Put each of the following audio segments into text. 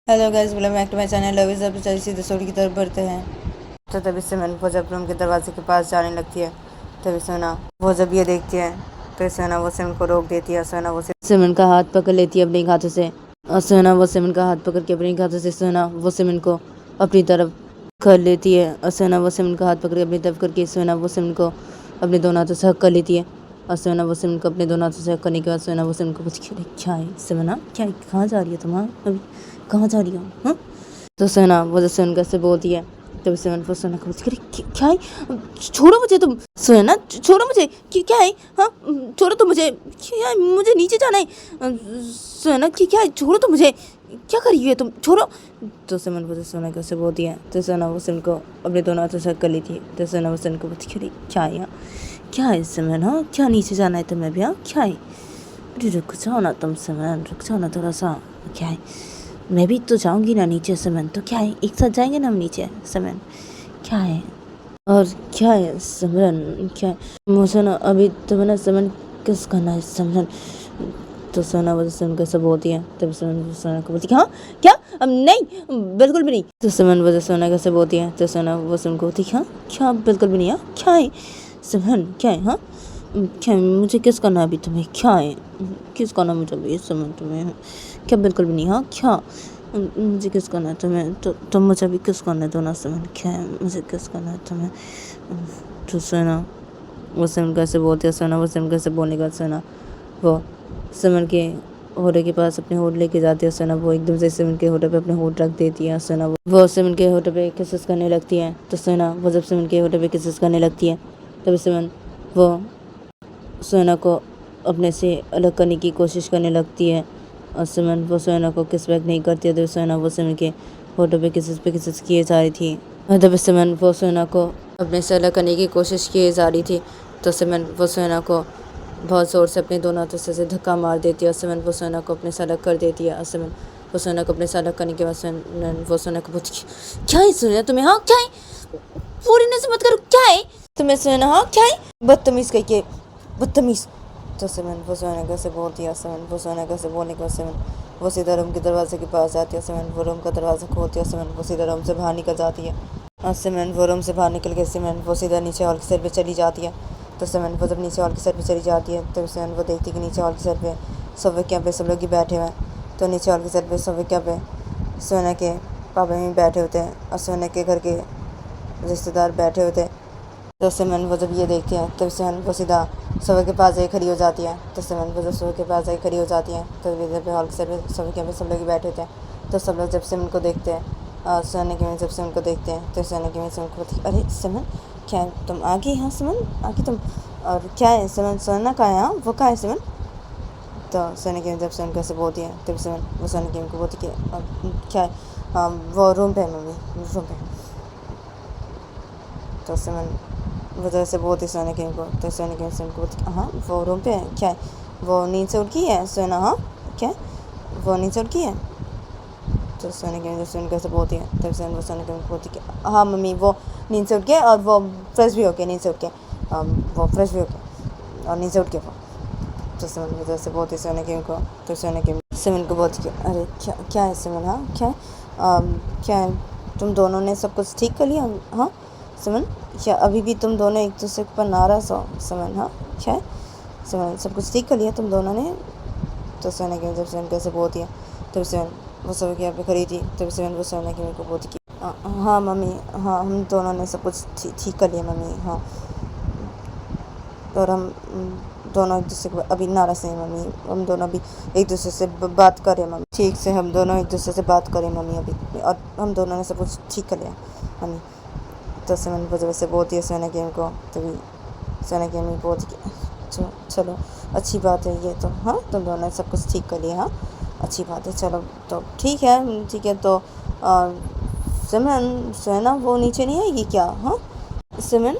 Hello guys, welcome back to my channel. अभी सब सीधे सोड की तरफ बढ़ते हैं। तो तभी सिमरन वो जब रूम के दरवाजे के पास जाने लगती है, तभी सोना वो जब ये देखती है तो सोना वो सिमरन को रोक देती है। सोना वो सिमरन का हाथ पकड़ लेती है अपने हाथों से, और सोना वो सिमरन का हाथ पकड़ के अपने हाथों से सोना वो सिमरन को अपनी तरफ कर लेती है। और सोना वो सिमरन का हाथ पकड़ के अपनी तरफ करके सोना वो सिमरन को अपने दोनों हाथों से हक कर लेती है। और सोना वो सिमरन को अपने दोनों हाथों से हक करने के बाद सोना वो सिमरन को कुछ क्या है सिमरन, क्या कहाँ जा रही है तुम? अभी कहाँ जा रही हो? हाँ, तो सोना वो जैसे उनका से बोलती है, तब सोना वो सोना को क्या है, छोड़ो मुझे तुम। सोना छोड़ो मुझे, क्या है? हाँ, छोड़ो तो मुझे, क्या है? मुझे नीचे जाना है। सोना क्या है, छोड़ो तो मुझे, क्या कर रही है तुम, छोड़ो। तो सिमरन वो सोना को से बोलती है, तो सोना वो सिमरन को अपने दोनों हाथों से कर ली थी। तो सोना वो सिमरन को बोलती क्या है, क्या है सिमरन? हाँ, क्या नीचे जाना है तुम्हें भी? हाँ, क्या है? अरे रुक जाओ ना तुम सिमरन, रुक जाओ ना थोड़ा सा। क्या है, मैं भी तो जाऊंगी ना नीचे सिमरन, तो क्या है, एक साथ जाएंगे ना हम नीचे सिमरन, क्या है? और क्या है सिमरन, क्या है? मुझे ना अभी तो ना सिमरन किस करना है सिमरन। तो सोना वो सिमरन को सब बोलती है, तब सिमरन सोना को बोलती है, हाँ क्या? अब नहीं, बिल्कुल भी नहीं। तो सिमरन वो सोना को सब बोलती है, तो सोना वो सिमरन को बोलती है, हाँ क्या? बिल्कुल भी नहीं। हाँ, क्या है सिमरन, क्या है? हाँ, क्या मुझे किस करना है अभी तुम्हें? क्या है, किस करना मुझे अभी सिमरन तुम्हें? क्या? बिल्कुल भी नहीं। हाँ, क्या? मुझे किस करना है तुम्हें? तो तुम मुझे अभी किस करना है दोनों सिमरन? क्या है, मुझे किस करना है तुम्हें? तो सोना वो सिमरन कैसे बोलते हैं, सोना वो सिमरन कैसे बोलने के बाद सोना वो सिमरन के होठे के पास अपने होठ लेके जाती है। सोना वो एकदम से सिमरन के होठे पे अपने होठ रख देती है। सोना वो सिमरन के होठे पे किसेस करने लगती है। तो सोना वो जब सिमरन के होठे पे किसेस करने लगती है, तब सिमरन वो सोना को अपने से अलग करने की कोशिश करने लगती है। और सिमरन वो सोना को किस बैक नहीं करती है, तो सोना वो सिमरन के होठों पे किसेस किए जा रही थी। और तब सिमरन वो सोना को अपने से अलग करने की कोशिश किए जा रही थी। तो सिमरन वो सोना को बहुत ज़ोर से अपने दोनों हाथों से धक्का मार देती है, और सिमरन वो सोना को अपने से अलग कर देती है। और सिमरन वो सोना को अपने से अलग करने के बाद सिमरन वो सोना को पूछती, क्या है सोना तुम्हें? हाँ, क्या है? पूरी नजर मत करो, क्या है तुम्हें सोना? हाँ, क्या है? बदतमीज कह के, बदतमीज। तो सिमरन वो सोना कैसे बोलती है, सिमरन वो सोना कैसे बोलने के बाद सिमरन वो सीधा रूम के दरवाजे के पास जाती है। सिमरन वो रूम का दरवाज़ा खोलती है, सिमरन वो सीधा रूम से बाहर निकल जाती है। और सिमरन वो रूम से बाहर निकल के सिमरन वो सीधा नीचे हॉल की साइड पे चली जाती है। तो सिमरन वो जब नीचे हॉल की साइड पे चली जाती है, तो सिमरन वो देखती है कि नीचे हॉल की साइड पे सोफे के यहाँ पे सब लोग ही बैठे हुए हैं। तो नीचे हॉल की साइड पे सोफे के यहाँ पे सोना के पापा भी बैठे होते हैं, और सोना के घर के रिश्तेदार बैठे होते हैं। तो सिमरन वो जब ये देखती है, तो सिमरन वो सीधा सोफे के पास जाके खड़ी हो जाती है। तो सिमरन वो जब सोफे के पास जाके खड़ी हो जाती है, तो इधर पे हॉल के साइड पे सोफे के यहाँ पे सब लोग ही बैठे होते हैं। तो सब लोग जब सिमरन को देखते हैं, और सोने के में जब सिमरन को देखते हैं, तो सोने के में सिमरन को बोलती, अरे सिमरन, क्या है तुम आ गई? हाँ सिमरन, आ गई तुम? और क्या है सिमरन, सोना कहाँ है? हाँ, वो कहाँ है सिमरन? तो सोने की जब सिमरन कैसे बोलती है, तब सिमरन वो सोने की को बोलती कि क्या है? वो रूम पे है मम्मी, रूम पे। तो सिमरन वो जैसे बोलती सोने की को, तो सोने की सिमरन को बोलती, हाँ वो रूम पे है, क्या है? वो नींद से उठ गई है सोना? हाँ, क्या है? वो नींद से उठ गई है? तो सोने की सिमरन कैसे बोलती है, तब सिमरन वो सोने की बोलती कि हाँ मम्मी, वो नींद से उठ गया, और वो फ्रेश भी हो गया नींद से उठ के, वो फ्रेश भी हो गया और नींद से उठ के वो। तो सिमरन वो जैसे बोलती सोने की को, तो सोने की सिमरन को बोलती कि अरे क्या है सिमरन? हाँ, क्या है? क्या है, तुम दोनों ने सब कुछ ठीक कर लिया? हाँ सिमरन, क्या अभी भी तुम दोनों एक दूसरे पर नाराज़ हो सिमरन? हाँ, क्या है सिमरन, सब कुछ ठीक कर लिया तुम दोनों ने? तो सोने की जब सिमरन कैसे बोलती है, तब सिमरन वो सब के यहाँ पे खड़ी थी, तब सिमरन वो सोने की को बोलती कि हाँ मम्मी, हाँ हम दोनों ने सब कुछ ठीक कर लिया मम्मी। हाँ, और हम दोनों एक दूसरे को अभी नाराज़ नहीं मम्मी, हम दोनों अभी एक दूसरे से बात करें मम्मी, ठीक से हम दोनों एक दूसरे से बात करें मम्मी अभी, और हम दोनों ने सब कुछ ठीक कर लिया मम्मी। तो सिमरन वो जब से बोलती है सोने की को, तभी सोने की अम्मी बोलती कि चलो अच्छी बात है ये तो, हाँ तुम दोनों ने सब कुछ ठीक कर लिया, हाँ अच्छी बात है, चलो तो ठीक है, ठीक है। तो सिमरन सोना वो नीचे नहीं आएगी क्या? हाँ सिमरन।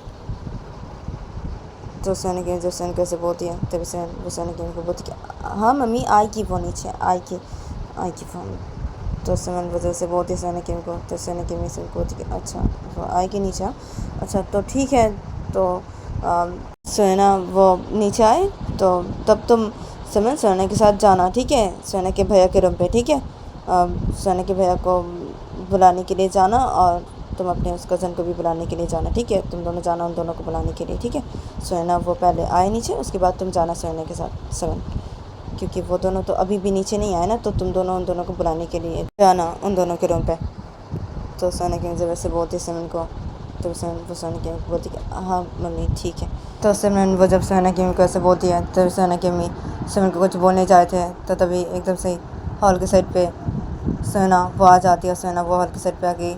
तो सोने की जब सोने कैसे बोलती है, तभी सिमरन वो सोने की को बोलती कि हाँ मम्मी आएगी वो नीचे, आएगी वो। तो सिमरन वजह से बोलती है सोने की को, तो सोने की में से बोलती कि अच्छा वो आएगी नीचे, अच्छा तो ठीक है। तो सोना वो नीचे आए, तो तब तुम सिमरन सोने के साथ जाना, ठीक है? सोने के भैया के रूम पे, ठीक है? सोना के भैया को बुलाने के लिए जाना और तुम अपने उस कज़न को भी बुलाने के लिए जाना, ठीक है? तुम दोनों जाना उन दोनों को बुलाने के लिए, ठीक है? सोना वो पहले आए नीचे, उसके बाद तुम जाना सोना के साथ 7, क्योंकि वो दोनों तो अभी भी नीचे नहीं आए ना, तो तुम दोनों उन दोनों को बुलाने के लिए जाना उन दोनों के रूम पे। तो सोना की जब ऐसे बोलती सिमरन को, तो वो सोना की बोलती कि हाँ मम्मी ठीक है। तो सिमरन वो जब सोना की को ऐसे बोलती है, तो सोना की मम्मी सिमरन को कुछ बोलने जा रहे थे, तो तभी एकदम से हॉल के साइड पे सोना वो आ जाती है। सोना वो हॉल के साइड पे आ गई,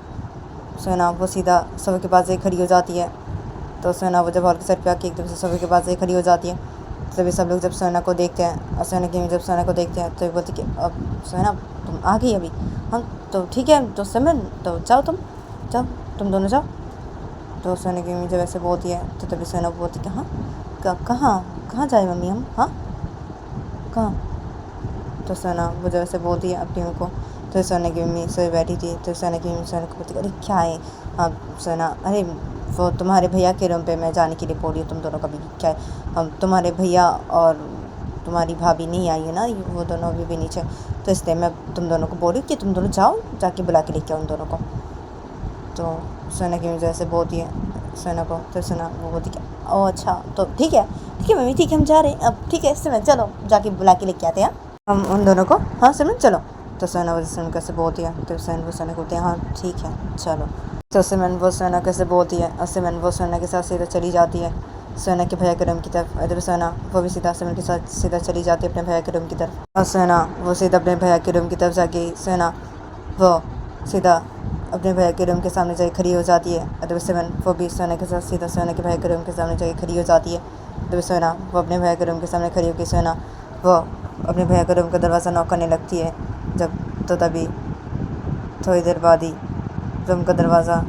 सोना वो सीधा सोफे के पास ही खड़ी हो जाती है। तो सोना वो जब हॉल के साइड पे आके एकदम से सोफे के पास ही खड़ी हो जाती है, तभी सब लोग जब सोना को देखते हैं और सोना की जब सोना को देखते हैं तो बोलती कि अब सोना तुम आ गई अभी, हम तो ठीक है, तो सिमरन तो जाओ तुम दोनों जाओ। तो सोना की मम्मी जब ऐसे बोलती है, तो तभी सोना बोलती कि हाँ कहाँ जाए मम्मी हम, हाँ कहाँ? तो सोना वो जब ऐसे बोलती है अपनी मम्मी को, तो सोना की मम्मी सोए बैठी थी। तो सोना की मम्मी सोना को बोलती अरे क्या है सोना, अरे वो तुम्हारे भैया के रूम पे मैं जाने के लिए बोल रही हूँ, तुम दोनों का भी क्या है, हम तुम्हारे भैया और तुम्हारी भाभी नहीं आई है ना, वो दोनों अभी भी नीचे, तो इसलिए मैं तुम दोनों को बोल रही हूँ कि तुम दोनों जाओ, जाके बुला के लेके आओ उन दोनों को। तो सोना की वजह से बोलती है सोना को, तो सोना वो बोलती है ओ अच्छा तो ठीक है मम्मी ठीक है, हम जा रहे हैं अब, ठीक है सिमरन चलो जाके बुला के लेके आते हैं हम उन दोनों को, हाँ सिमरन चलो। तो सोना वो सिमरन कैसे बोलती है, तो सिमरन वो सोना को बोलती है हाँ ठीक है चलो। तो सिमरन वो सोना कैसे बोलती है और सिमरन वो सोना के साथ सीधा चली जाती है सोना के भैया के रूम की तरफ। इधर सोना वो भी सीधा सिमरन के साथ सीधा चली जाती है अपने भैया के रूम की तरफ, और सोना वो सीधा अपने भैया के रूम की तरफ जाके सोना वो सीधा अपने भैया के रूम के सामने जाके खड़ी हो जाती है। अदर सिमरन वो भी सोना के साथ सीधा सोना के भैया के रूम के सामने जाके खड़ी हो जाती है। अदर सोना वो अपने भैया के रूम के सामने खड़ी होकर सोना वो अपने भैया के रूम का दरवाज़ा नॉक करने लगती है। जब तो तभी थोड़ी देर बाद ही रूम का दरवाज़ा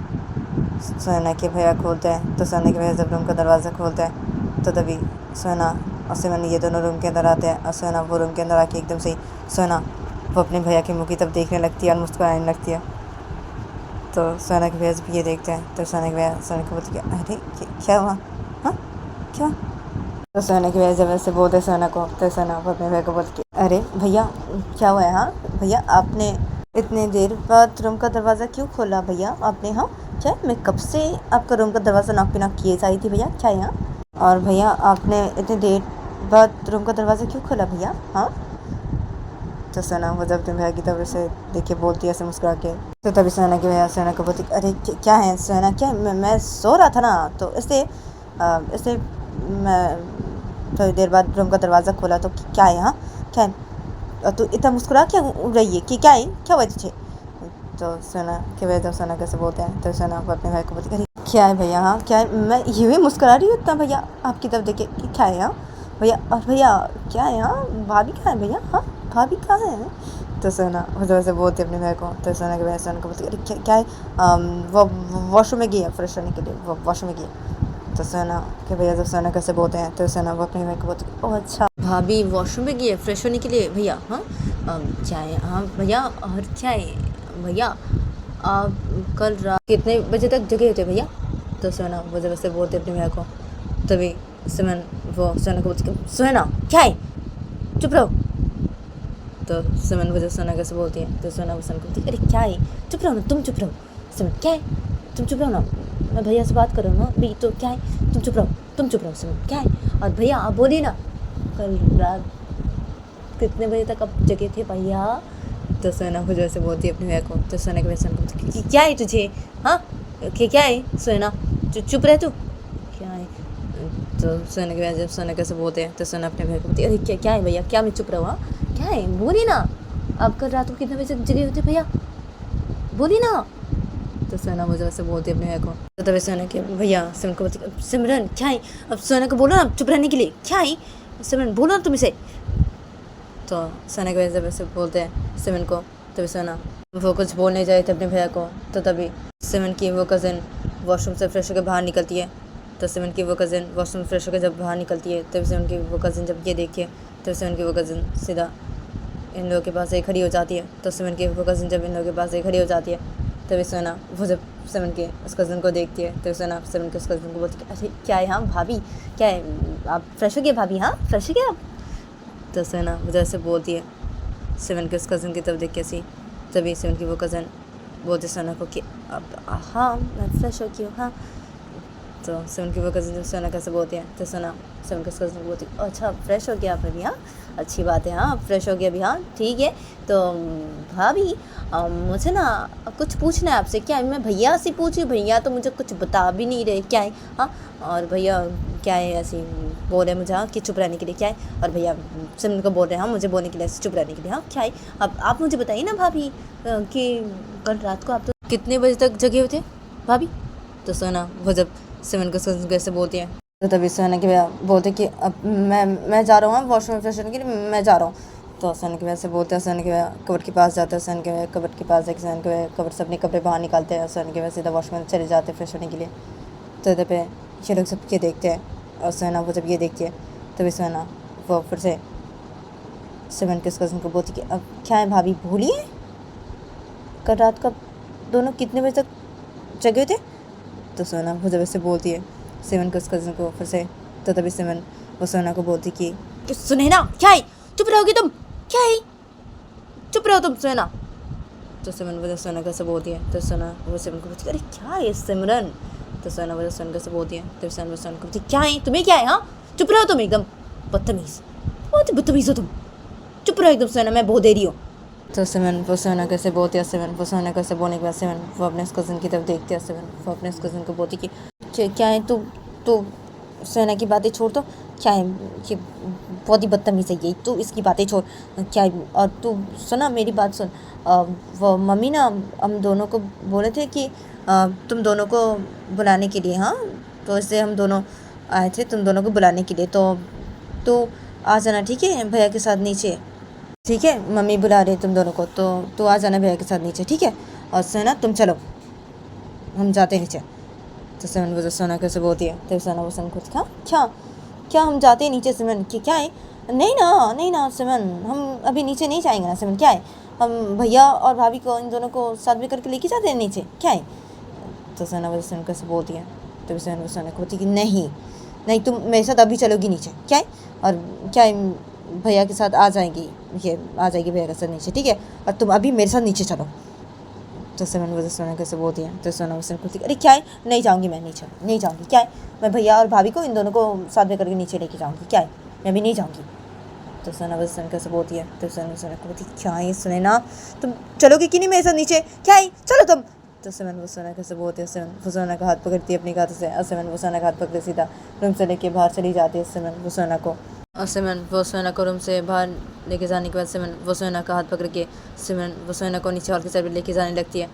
सोना के भैया खोलता है। तो सोना के भैया जब रूम का दरवाज़ा खोलता है, तो तभी सोना और सिमरन ये दोनों रूम के अंदर आते हैं, और सोना वो रूम के अंदर आके एकदम से सोना वो अपने भैया के मुँह की तरफ देखने लगती है और मुस्कुराने लगती है। तो सोना के भैया जब ये देखते हैं, तो सोना के भैया सोना को बोलते हैं अरे क्या हुआ, हाँ क्या? तो सोना के भैया जब ऐसे बोलते हैं सोना को, तो सोना वो अपने भैया को बोलती है अरे भैया क्या हुआ है, हाँ भैया आपने इतने देर बाद रूम का दरवाज़ा क्यों खोला भैया आपने, हाँ क्या? मैं कब से आपका रूम का दरवाज़ा नॉक पे नॉक किए जा रही थी भैया, क्या है यहाँ? और भैया आपने इतने देर बाद रूम का दरवाज़ा क्यों खोला भैया, हाँ? तो सोना वो जब अपने भैया की तरफ से देखे बोलती है ऐसे मुस्कुरा के, तो तभी सोना के भैया सोना को बोलती अरे क्या है सोना, क्या मैं सो रहा था ना, तो इसलिए मैं थोड़ी देर बाद रूम का दरवाज़ा खोला, तो क्या है, हाँ क्या है? तो इतना मुस्कुरा क्या रही है कि क्या है, क्या हुआ तुझे? तो सोना के भैया जब सोना कैसे बोलते हैं, तो सोना को अपने भाई को बोलती अरे क्या है भैया, हाँ क्या है, मैं यूँ ही मुस्कुरा रही हूँ इतना भैया आपकी तरफ देखे कि क्या है, हाँ भैया, और भैया क्या है, हाँ भाभी कहाँ है भैया, हाँ भाभी कहाँ है? तो सोना वो से बोलती अपने भाई को, तो सोना के भाई सोना को बोलती अरे क्या है, वो वॉशरूम में गई है फ्रेश होने के लिए, वो वॉशरूम में गई है। तो सोना के भैया जब सोना कैसे बोलते हैं, तो सोना वो अपने भाई को बोलती ओह अच्छा भाभी वॉशरूम में गई है फ्रेश होने के लिए भैया, हाँ क्या है, हाँ भैया और क्या है भैया, आप कल रात कितने बजे तक जगे होते भैया? तो सोना वो जब ऐसे बोलते अपने भैया को, तभी सिमरन वो सोना को बोलती सोना क्या है, चुप रहो। तो सिमरन वो जब सोना कैसे बोलती है, तो सोना वो सोना को बोलती अरे क्या है, चुप रहो ना, तुम चुप रहो। सिमरन क्या है, तुम चुप रहो ना, मैं भैया से बात कर रहा हूँ ना भी, तो क्या है, तुम चुप रहो सिमरन क्या है, और भैया आप बोलिए ना कल रात कितने बजे तक आप जगे थे भैया? तो सोना वो जैसे बोलती है अपने भैया को, तो सोना के भैया सोना को बोलती क्या है तुझे, हाँ क्या है सोना, चुप रहे तू, क्या है? तो सोना के भैया जब सोना कैसे बोलते हैं, तो सोना अपने भैया को बोलती है अरे क्या है भैया, क्या मैं चुप रहूँ, हाँ क्या है बोलिए ना, आप कल रात को कितने बजे तक जगे होते भैया, बोलिए ना। तो सोना वो जैसे बोलती है अपने भैया को, तो तभी सोना के भैया सिमरन को बोलती सिमरन क्या है, अब सोना को बोलो ना चुप रहने के लिए, क्या है सिमरन बोलो ना तुम इसे। तो सोना के भैया जब ऐसे बोलते हैं सिमरन को, तभी सोना वो कुछ बोलने जाए थे अपने भैया को, तो तभी सिमरन की वो कज़न वॉशरूम से फ्रेश होकर बाहर निकलती है। तो सिमरन की वो कज़न वॉशरूम फ्रेश होकर जब बाहर निकलती है, तभी सिमरन की वो कज़न जब ये देखिए, तो सिमरन की वो कज़न सीधा इन लोगों के पास एक खड़ी हो जाती है। तो सिमरन की वो कज़न जब इन लोगों के पास एक खड़ी हो जाती है, तभी सोना वो जब सिमरन के उस कज़न को देखती है, तो सोना सिमरन के उस कज़न को बोलती है अरे क्या है, हाँ भाभी क्या है, आप फ्रेश हो गए भाभी, हाँ फ्रेश हो गए आप? तो सोना वो जैसे बोलती है सिमरन के उस कज़न की तरफ देख के सी, तभी सिमरन की वो कज़न बोलते सोना को कि अब हाँ मैं फ्रेश हो गई हूँ। हाँ, तो सिमरन की वो कज़न जब सोना कैसे बोलती है तो सोना सिमरन के कज़न को बोलती है अच्छा फ्रेश हो गया आप अभी। हाँ, अच्छी बात है। हाँ, फ्रेश हो गया अभी। हाँ, ठीक है। तो भाभी मुझे ना कुछ पूछना है आपसे। क्या है? मैं भैया से पूछूँ? भैया तो मुझे कुछ बता भी नहीं रहे क्या है। हाँ, और भैया क्या है ऐसे बोल रहे मुझे हाँ कि चुप रहने के लिए क्या है, और भैया सिमरन को बोल रहे हैं हाँ मुझे बोलने के लिए ऐसे चुप रहने के लिए। हाँ, क्या है? अब आप मुझे बताइए ना भाभी कि कल रात को आप तो कितने बजे तक जगे हुए थे भाभी? तो सोना वो जब सिमरन को कैसे बोलती है तो तभी सोना के भैया बोलते कि अब मैं जा रहा हूँ वॉशरूम फ्रेश होने के लिए, मैं जा रहा हूँ। तो सोना के भैया से बोलते हैं, सोना के भैया कबर्ड के पास जाते हैं, सोना के भैया कबर्ड के पास जाके सोना के भैया कबर्ड से अपने कपड़े बाहर निकालते हैं, सोना के भैया सीधा वॉशरूम में चले जाते हैं फ्रेश होने के लिए। तो इधर पे ये लोग सब ये देखते हैं और सोना वो जब ये देखती है तभी सोना वो फिर से सिमरन के कज़न को बोलती कि अब क्या है भाभी भूलिए कल रात को दोनों कितने बजे तक जगे थे। तो सोना वो जब से बोलती है सिमरन के कज़न को फिर से, तो तभी सिमरन वो सोना को बोलती कि सुनैना क्या है, चुप रहोगी तुम, क्या है, चुप रहो तुम सुनैना। तो सिमरन वो सोना कैसे बोलती है तो सोना वो सिमरन को बोलती है अरे क्या है सिमरन। तो सोना वो सोना कैसे बोलती है तो सोना वो सोना को बोलती क्या है, तुम्हें क्या है, हाँ चुप रहो तुम, एकदम बदतमीज़, बहुत बदतमीज़ हो तुम, चुप रहो एकदम सोना, मैं बहुत दे रही हूँ। तो सिमरन वो सोना कैसे बोलती है, सिमरन वो सोना कैसे बोलने के बाद सिमरन वो अपने कज़न की तरफ देखती है, सिमरन वो अपने कज़न को बोलती कि क्या है तू सोना की बातें छोड़, तो क्या है ये बहुत ही बदतमीज़ है ये, तू इसकी बातें छोड़, क्या है, और तू सुना मेरी बात सुन, वो मम्मी ना हम दोनों को बोले थे कि तुम दोनों को बुलाने के लिए। हाँ, तो इससे हम दोनों आए थे तुम दोनों को बुलाने के लिए, तो तू आ जाना ठीक है भैया के साथ नीचे, ठीक है मम्मी बुला रहे तुम दोनों को, तो तू आ जाना भैया के साथ नीचे ठीक है, और सोना तुम चलो हम जाते हैं नीचे। तो सिमरन वो सोना कैसे बोलती है तो सोना वो सिमरन को क्या क्या क्या हम जाते हैं नीचे सिमरन, कि क्या है, नहीं ना सिमरन हम अभी नीचे नहीं जाएंगे ना सिमरन, क्या है हम भैया और भाभी को इन दोनों को साथ में करके लेके जाते हैं नीचे, क्या है। तो सोना वो सिमरन कैसे बोलती है तो सिमरन वो सोना को बोलती कि नहीं तुम मेरे साथ अभी चलोगी नीचे, क्या है, और क्या है भैया के साथ आ जाएगी भैया के साथ नीचे ठीक है, और तुम अभी मेरे साथ नीचे चलो। तो सिमरन वो सोना कैसे बोलती है तो सोना वो सिमरन को अरे क्या है, नहीं जाऊँगी मैं नीचे, नहीं जाऊँगी, क्या है मैं भैया और भाभी को इन दोनों को साथ में करके नीचे लेके जाऊँगी, क्या है मैं अभी नहीं जाऊँगी। तो सोना वो सिमरन कैसे बोलती है तो सोना को बोलती क्या है सुनैना तुम चलोगे कि नहीं मेरे साथ नीचे, क्या है चलो तुम। तो सिमरन वो सोना कैसे बोलती है, सिमरन वो सोना का हाथ पकड़ती है अपने हाथों से, और सिमरन वो सोना का हाथ पकड़े सीधा रूम से लेके बाहर चली जाती है सिमरन वो सोना को, और सिमरन वो सोना को रूम से बाहर लेके जाने के बाद सिमरन वो सोना का हाथ पकड़ के सिमरन वो सोना को नीचे हॉल की साइड लेके जाने लगती है।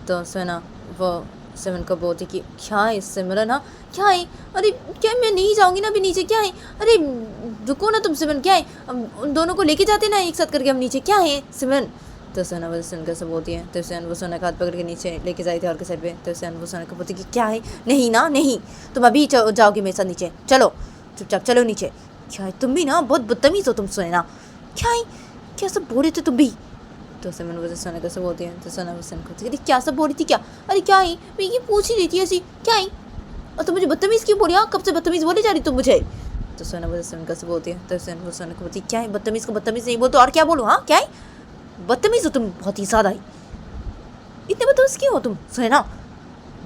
तो सोना वो सिमरन को बोलती कि क्या है सिमरन, हाँ क्या है, अरे क्या मैं नहीं जाऊँगी ना अभी नीचे, क्या है, अरे रुको ना तुम सिमरन, क्या है उन दोनों को लेके जाते ना एक साथ करके हम नीचे, क्या है सिमरन। तो सोना वो सिमरन कैसे बोलती है तो सिमरन वो सोना का हाथ पकड़ के नीचे लेके जाती है हॉल के साइड पे। तो सिमरन वो सोना को बोलती कि क्या है, नहीं तुम अभी जाओगी मेरे साथ नीचे, चलो चुपचाप चलो नीचे, क्या है तुम भी ना बहुत बदतमीज़ हो तुम सोना, क्या है क्या सब बोल रहे थे तुम भी। तो सिमरन वो सोना कैसे बोलती है तो सोना वो सिमरन को क्या सब बोल रही थी, क्या अरे क्या है मैं ये पूछ ही रही थी ऐसी, क्या है और तुम मुझे बदतमीज़ क्यों बोली, हाँ कब से बदतमीज़ बोली जा रही तुम मुझे। तो सोना वो सिमरन कैसे बोलती है तो सिमरन वो सोना को बोलती क्या है बदतमीज़ को बदतमीज़ नहीं बोल तो और क्या बोलूँ, हाँ क्या है बदतमीज़ हो तुम बहुत ही ज़्यादा ही, इतने बदतमीज़ क्यों हो तुम सोना।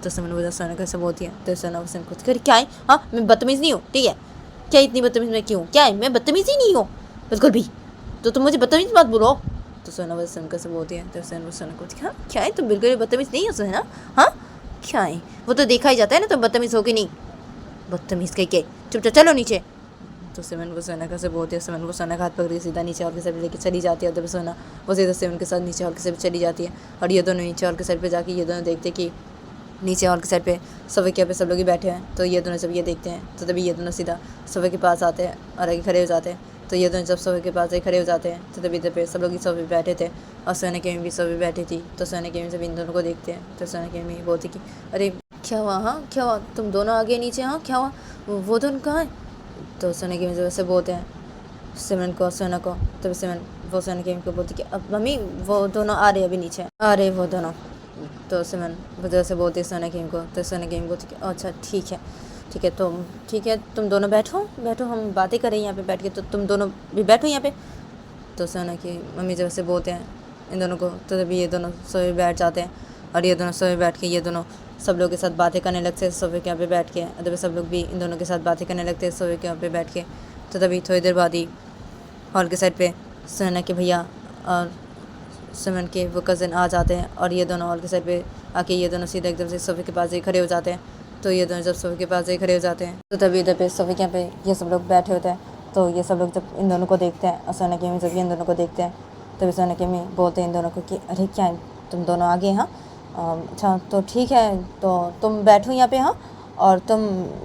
तो सिमरन वो सोना कैसे बोलती है तो सोना वो सिमरन को क्या है, हाँ मैं बदतमीज़ नहीं हूँ ठीक है, क्या इतनी बदतमीज़ मैं क्यों, क्या है मैं बदतमीज़ ही नहीं हूँ बिल्कुल भी, तो तुम मुझे बदतमीज़ मत बोलो। तो सोना वो सिमरन कैसे बोलती है तो सोना वो सोना को हाँ क्या है तुम बिल्कुल बदतमीज़ नहीं हो सोना, हाँ क्या है वो तो देखा ही जाता है ना तुम बदतमीज़ हो कि नहीं, बदतमीज़ कह के चुपचाप चलो नीचे। तो सिमरन वो सोना कैसे बोलती है, सिमरन वो सोना का हाथ पकड़ के सीधा नीचे हॉल के साइड पे लेके चली जाती है, तब सोना वो सीधा सिमरन के साथ नीचे हॉल के साइड पे चली जाती है, और ये दोनों नीचे हॉल के साइड पे जाके ये दोनों देखते कि नीचे हॉल के साइड पे सोफे के पे सब लोग ही बैठे हैं। तो ये दोनों जब ये देखते हैं तो तभी ये दोनों सीधा सोफे के पास आते हैं और आगे खड़े हो जाते हैं। तो ये दोनों जब सोफे के पास खड़े हो जाते हैं तो तभी इधर पे सब लोग ही सोफे पे बैठे थे, और सोने की भी सोफे बैठी थी। तो सोने की जब इन दोनों को देखते हैं तो सोने की बोलती कि अरे क्या हुआ, हाँ क्या हुआ तुम दोनों आगे नीचे, हाँ क्या हुआ वो दोनों कहाँ है। तो सोने की वजह से बोलते हैं सिमरन को सोना को, तभी सिमरन वो सोने की को बोलती कि अब मम्मी वो दोनों आ रहे अभी नीचे आ रहे वो दोनों। तो सिमरन वजह से बोलती है सोना की को, तो सोना की बोलती कि अच्छा ठीक है तुम दोनों बैठो हम बातें करें यहाँ पे बैठ के, तो तुम दोनों भी बैठो यहाँ पे। तो सोना की मम्मी जब से बोलते हैं इन दोनों को। तो तभी ये दोनों सोए बैठ जाते हैं और ये दोनों सोए बैठ के ये दोनों सब लोग के साथ बातें करने लगते हैं सोफे के यहाँ पे बैठ के। तभी सब लोग भी इन दोनों के साथ बातें करने लगते हैं सोफे के यहाँ पे बैठ के। तो तभी थोड़ी देर बाद ही हॉल के साइड पे सुनैना के भैया और सुमन के वो कज़न आ जाते हैं और ये दोनों हॉल के साइड पे आके ये दोनों सीधे एकदम से सोफे के पास ही खड़े हो जाते हैं। तो ये दोनों जब सोफे के पास ही खड़े हो जाते हैं तो तभी इधर पे सोफे के यहाँ पे ये सब लोग बैठे होते हैं। तो ये सब लोग जब इन दोनों को देखते हैं और सोना की अम्मी जब इन दोनों को देखते हैं तभी सोना की अम्मी बोलते हैं इन दोनों को कि अरे क्या है तुम दोनों आ गए। हाँ अच्छा तो ठीक है, तो तुम बैठो यहाँ पे। हाँ और तुम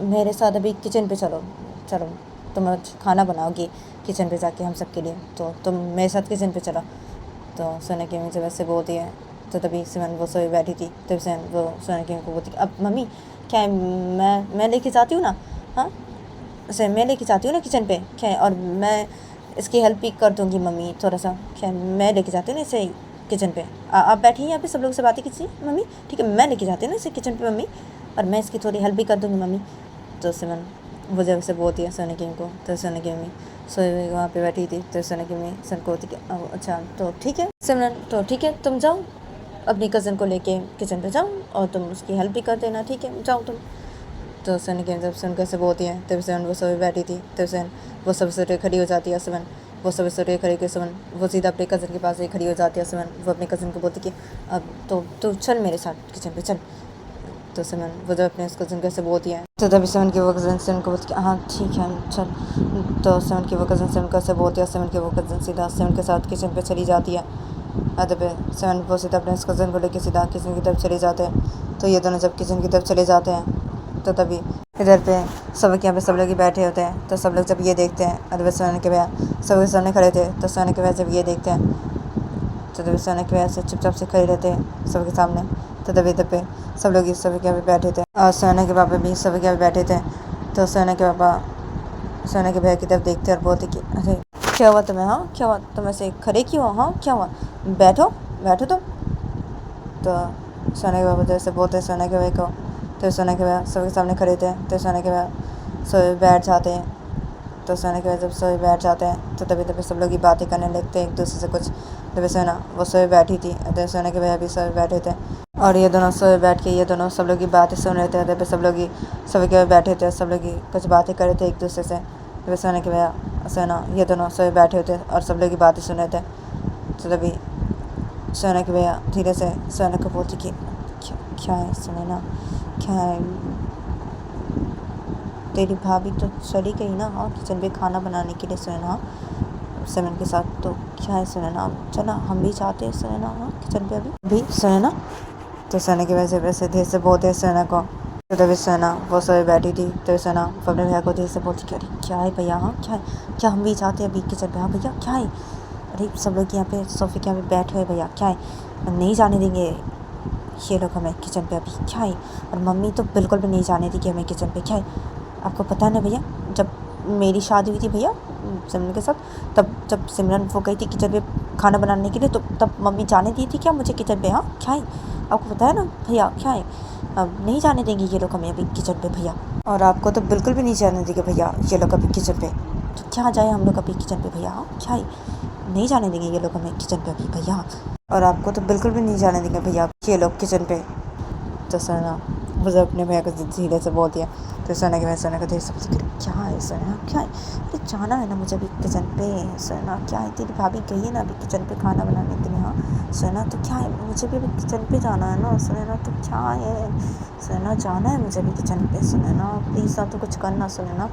मेरे साथ अभी किचन पे चलो चलो, तुम आज खाना बनाओगी किचन पे जाके हम सब के लिए, तो तुम मेरे साथ किचन पे चलो। तो सोना की अम्मी जब ऐसे बोलती है तो तभी सिमरन वो सोई बैठी थी। तभी से वो सोना की अम्मी को बोलती अब मम्मी क्या है, मैं लेके जाती हूँ ना। हाँ उसे मैं लेके जाती हूँ ना किचन पे, क्या है, और मैं इसकी हेल्प भी कर दूँगी मम्मी थोड़ा सा, क्या है, मैं लेके जाती हूँ ना इसे किचन पे। आप बैठिए यहाँ पे सब लोग से बातें कीजिए मम्मी, ठीक है, मैं लेके जाती हूँ ना इसे किचन पे मम्मी, और मैं इसकी थोड़ी हेल्प भी कर दूँगी मम्मी। तो सिमरन वो जब से बोलती है सोना की अम्मी को, तो सोना की अम्मी सोए वहाँ पे बैठी थी। तो सोना की अम्मी सन को होती कि अच्छा तो ठीक है सिमरन, तो ठीक है तुम जाओ अपनी कज़न को लेके किचन पे जाओ और तुम उसकी हेल्प भी कर देना, ठीक है जाओ तुम। तो सोना की जब सुन कैसे बोलती है तब से वो सोए बैठी थी। तब से वो सब सोटे खड़ी हो जाती है सुमन, वो सब सोटे खड़ी के सुमन वो सीधा अपने कज़न के पास ही खड़ी हो जाती है सुमन। वो अपने कज़न को बोलती कि अब तो चल मेरे साथ किचन पे चल। तो सुमन वो जब अपने उस कज़न कैसे बोलती है तो तभी सुमन की वो कज़न सुमन को बोलती हाँ ठीक है चल। तो सुमन की वो कज़न सुमन कैसे बोलती है, सुमन की वो कज़न सीधा सुमन के साथ किचन पे चली जाती है। तब सुमन वो सीधा अपने उस कज़न को लेकर सीधा किचन की तरफ चले जाते हैं। तो ये दोनों जब किचन की तरफ चले जाते हैं तो तभी इधर पे सब के यहाँ पे सब लोग ही बैठे होते हैं। तो सब लोग जब ये देखते हैं और वह सोने के भैया सबके सामने खड़े थे। तो सोने के भैया जब ये देखते हैं तो तभी सोने के भैया से चुपचाप से खड़े रहते हैं सबके सामने। तो तभी इधर पे सब लोग सब के यहाँ पे बैठे थे और सोने के पापा भी सब के यहाँ पे बैठे थे। तो सोने के पापा सोने के भैया की तरफ देखते और बोलते कि अरे क्या हुआ तुम्हें, हाँ क्या हुआ, तुम ऐसे खड़े क्यों हो, हाँ क्या हुआ, बैठो बैठो तुम। तो सोने के पापा जैसे बोलते सोने के भैया को। तो सोने के भैया सबके सामने खड़े थे। तो सोने के भैया सोए बैठ जाते हैं। तो सोने के भैया जब सोए बैठ जाते हैं तो तभी तभी सब लोग ही बातें करने लगते हैं एक दूसरे से कुछ। तभी सोना वो सोए बैठी थी, तो सोने के भैया भी सोए बैठे थे और ये दोनों सोए बैठ के ये दोनों सब लोग की बातें सुन रहे थे। तभी सब लोग ही सब के बैठे थे, सब लोग ही कुछ बातें कर रहे थे एक दूसरे से। तभी सोने के भैया सोना ये दोनों सोए बैठे थे और सब लोग की बातें सुन रहे थे। तो तभी सोना के भैया धीरे से सोना को बोलती कि क्या है सुनैना, क्या है, तेरी भाभी तो चली गई ना हाँ किचन पे खाना बनाने के लिए सुनैना सिमरन के साथ, तो क्या है सुनैना, चला हम भी चाहते हैं सुनैना हाँ किचन पे अभी सुनैना। तो सोना की वजह से वैसे धीरे से बोलते हैं सोना को। तो तभी सोना वो सोए बैठी थी। तो सोना अपने भैया को धीरे से बोलती कि अरे क्या है भैया, हाँ क्या है, क्या हम भी चाहते हैं अभी किचन पे, हाँ भैया क्या है, अरे सब लोग यहाँ पे सोफे के यहाँ पे बैठे हुए भैया, क्या है नहीं जाने देंगे ये लोग हमें किचन पे अभी, क्या है, और मम्मी तो बिल्कुल भी नहीं जाने देगी हमें किचन पे, क्या है आपको पता है ना भैया, जब मेरी शादी हुई थी भैया सिमरन के साथ, तब जब सिमरन वो गई थी किचन पे खाना बनाने के लिए तो तब मम्मी जाने दी थी क्या मुझे किचन पे, हाँ क्या है आपको पता है ना भैया, क्या है अब नहीं जाने देंगे ये लोग हमें अभी किचन पे भैया, और आपको तो बिल्कुल भी नहीं जाने देंगे भैया ये लोग अभी किचन पे, तो क्या जाए हम लोग अभी किचन पे भैया, हाँ क्या है नहीं जाने देंगे ये लोग हमें किचन पे अभी भैया, और आपको तो बिल्कुल भी नहीं जाने देंगे भैया ये लोग किचन पे। तो सोना मुझे अपने भैया को धीरे से बोल दिया। तो सोना के भैया सोना को धीरे से बोलती क्या है सोना, क्या है, अरे जाना है ना मुझे अभी किचन पे सोना, क्या है तेरी भाभी गई है ना अभी किचन पे खाना बनाने के लिए, हाँ सोना तो क्या है मुझे भी अभी किचन पे जाना है ना सोना, तो क्या है सोना जाना है मुझे अभी किचन पे सोना, प्लीज़ ना तो कुछ करना सोना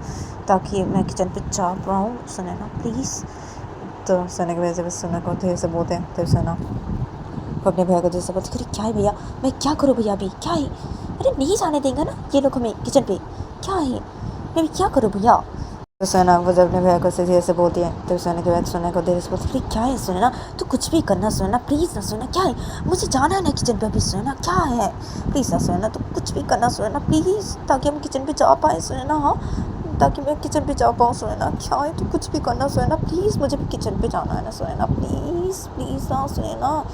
ताकि मैं किचन पे जा पाऊँ सोना प्लीज़। तो सोना के भैया जब सोना को धीरे से बोलते हैं तो सोना अपने भैया को जैसे बोलती क्या है भैया मैं क्या करूँ भैया अभी, क्या है अरे नहीं जाने देंगे ना ये लोग हमें किचन पे, क्या है मैं अभी क्या करूँ भैया। तो सोना वो जब अपने भैया को धीरे से बोलती है तो सोना के बाद सोना को धीरे से बोलती क्या है सोना तो कुछ भी करना सोना प्लीज़ ना सोना, क्या है मुझे जाना है ना किचन पे अभी सोना, क्या है प्लीज़ ना सोना तो कुछ भी करना सोना प्लीज़ ताकि हम किचन पे जा पाए सोना, हाँ ताकि मैं किचन पे जा पाऊँ सोना, क्या है तो कुछ भी करना सोना प्लीज़ मुझे भी किचन पे जाना है ना सोना प्लीज़ प्लीज़ ना सोना।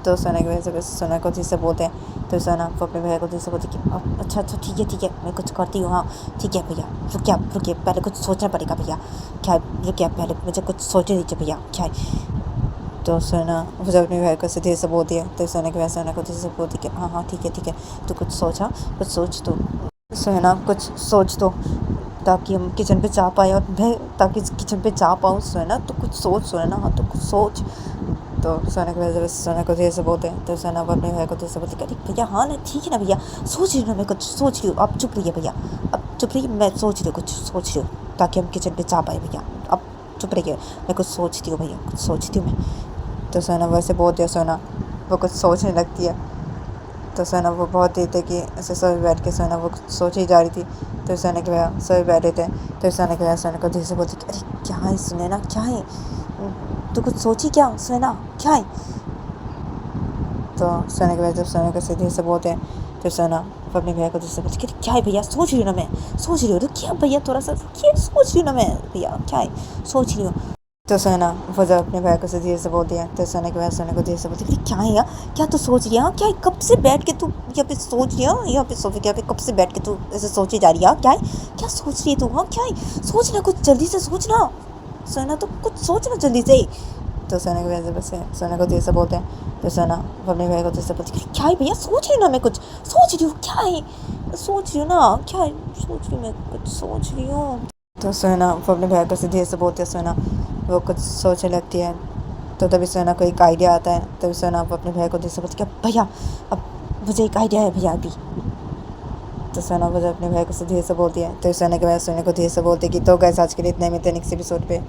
तो सोना की वजह से सोना को जिससे बोलते हैं तो सोना वो अपने भैया को जिससे बोलती कि अच्छा अच्छा ठीक है मैं कुछ करती हूँ, हाँ ठीक है भैया रुकिए पहले कुछ सोचना पड़ेगा भैया, क्या है रुकिए पहले मुझे कुछ सोचने दीजिए भैया, क्या है तो सोना वो जब अपने भाई को सीधे से बोलती है तो सोना के बाद सोना को धीरे से बोलती है हाँ हाँ ठीक है तू कुछ सोच, हाँ कुछ सोच तो सोना कुछ सोच तो ताकि हम किचन पे जा पाए और मैं ताकि किचन पे जा पाऊँ सोना तो कुछ सोच सोना, हाँ तो कुछ सोच। तो सोना के बाद जब सोना को धीरे से बोलते हैं तो सोना अपने भाई को धीरे से बोलती है अरे भैया हाँ ना ठीक है ना भैया सोच रही हूँ ना मैं कुछ सोच रही हूँ, आप चुप रहिए भैया, अब चुप रहिए, मैं सोच रही हूँ कुछ सोच रही हूँ ताकि हम किचन पे जा पाए भैया, अब चुप रहिए, मैं कुछ सोचती हूँ भैया कुछ सोचती हूँ मैं। तो सोना वैसे बोलती है सोना वो कुछ सोचने लगती है। तो सोना वो बहुत देर तक कि ऐसे सोए बैठ के सोना वो कुछ सोच ही जा रही थी। तो सोना के भैया सोए बैठे थे तो सोना के भैया सोना को धीरे से बोलती अरे क्या है सुनैना क्या है, तू कुछ सोची क्या सुनैना क्या है। तो सोना के भैया जब सोना को धीरे से बोलते हैं तो सोना अपने भैया को धीरे से बोलती क्या है भैया सोच रही हूँ ना मैं सोच रही हूँ, रुकिए भैया थोड़ा सा रुकिए सोच रही हूँ ना मैं भैया क्या है सोच रही हूँ। तो सोना वो जब अपने भाई को धीरे से बोलती है तो सोना के भाई सोना को धीरे से बोलती है क्या है यार क्या तू सोच रही है, क्या है कब से बैठ के तू यहाँ पे सोच रही है, यहाँ पे सोफे के यहाँ पे कब से बैठ के तू ऐसे सोची जा रही है, क्या है क्या सोच रही है तू, हाँ क्या है सोचना कुछ जल्दी से सोचना सोना तो कुछ सोचना जल्दी से। तो सोना के भाई जब से सोना को धीरे से बोलते हैं तो सोना अपने भाई को धीरे से बोलती है क्या है भैया सोच रही हूँ ना मैं कुछ सोच रही हूँ, क्या है सोच रही हूँ ना क्या है सोच रही हूँ मैं कुछ सोच रही हूँ। तो सोना वो अपने भाई को धीरे से बोलते हैं सोना वो कुछ सोचने लगती है। तो तभी सोना को एक आइडिया आता है, तभी सोना अपने भैया को धीरे से बोलती है भैया अब मुझे एक आइडिया है भैया अभी। तो सोना वो अपने भाई को धीरे से बोलती है तो सोना के भाई सोने को धीरे से बोलते कि तो गैस आज के लिए इतना ही, मिलते हैं नेक्स्ट एपिसोड पे।